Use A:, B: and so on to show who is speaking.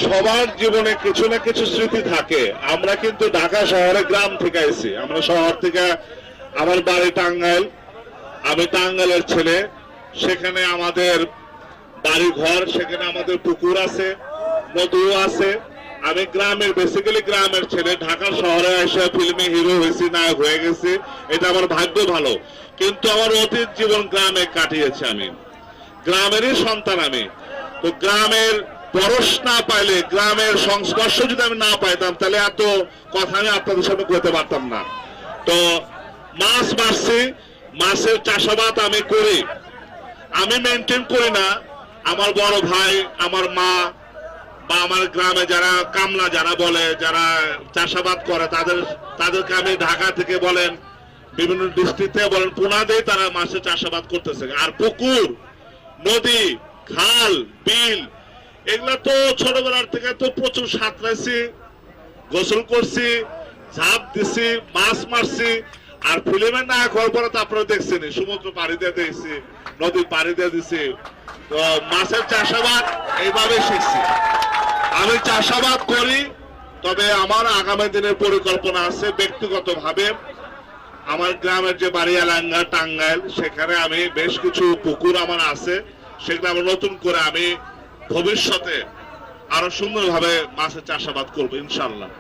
A: সবার জীবনে কিছু না কিছু স্মৃতি থাকে। আমরা কিন্তু ঢাকা শহরে গ্রাম থেকে আইছি, আমরা শহর থেকে, আমার বাড়ি টাঙ্গাইল, আমি টাঙ্গাইলের ছেলে। সেখানে আমাদের বাড়ি ঘর, সেখানে আমাদের পুকুর আছে, নদীও আছে। আমি গ্রামের, বেসিক্যালি গ্রামের ছেলে। ঢাকা শহরে এসে ফিল্মে হিরো হয়েছি, নায়ক হয়ে গেছি, এটা আমার ভাগ্য ভালো। কিন্তু আমার অতীত জীবন গ্রামে কাটিয়েছি, আমি গ্রামেরই সন্তান। আমি তো গ্রামের পরশ না পাইলে, গ্রামের সংস্পর্শ যদি আমি না পাইতাম, তাহলে এত কথা আমি আপনাদের সামনে বলতে পারতাম না। তো মাছ মারছি, মাছের চাষাবাদ আমি করি, আমি মেনটেন করি না। আমার বড় ভাই, আমার মা, বা আমার গ্রামে যারা কামলা যারা বলে, যারা চাষাবাদ করে, তাদেরকে আমি ঢাকা থেকে বলেন, বিভিন্ন ডিস্ট্রিক্ট থেকে বলেন, পুনা দিয়ে তারা মাছের চাষাবাদ করতেছে। আর পুকুর, নদী, খাল, বিল, এগুলা তো ছোটবেলার থেকে তো প্রচুর সাঁতরাইছি, গোসল করছি, ঝাঁপ দিছি, মাছ মারছি। আর ফিল্মের নায়ক হওয়ার পরে তো আপনারা দেখছেন, সমুদ্র পাড়ি দিয়ে দিয়েছি, নদী পাড়ি দিয়ে দিছি। তো মাছের চাষাবাদ এইভাবে শিখছি। আমি চাষাবাদ করি, তবে আমার আগামী দিনের পরিকল্পনা আছে ব্যক্তিগতভাবে। আমার গ্রামের যে বাড়িয়ালাঙ্গা টাঙ্গাইল, সেখানে আমি বেশ কিছু পুকুর আমার আছে, সেগুলো আমরা নতুন করে আমি ভবিষ্যতে আরো সুন্দরভাবে মাছের চাষাবাদ করবো ইনশাল্লাহ।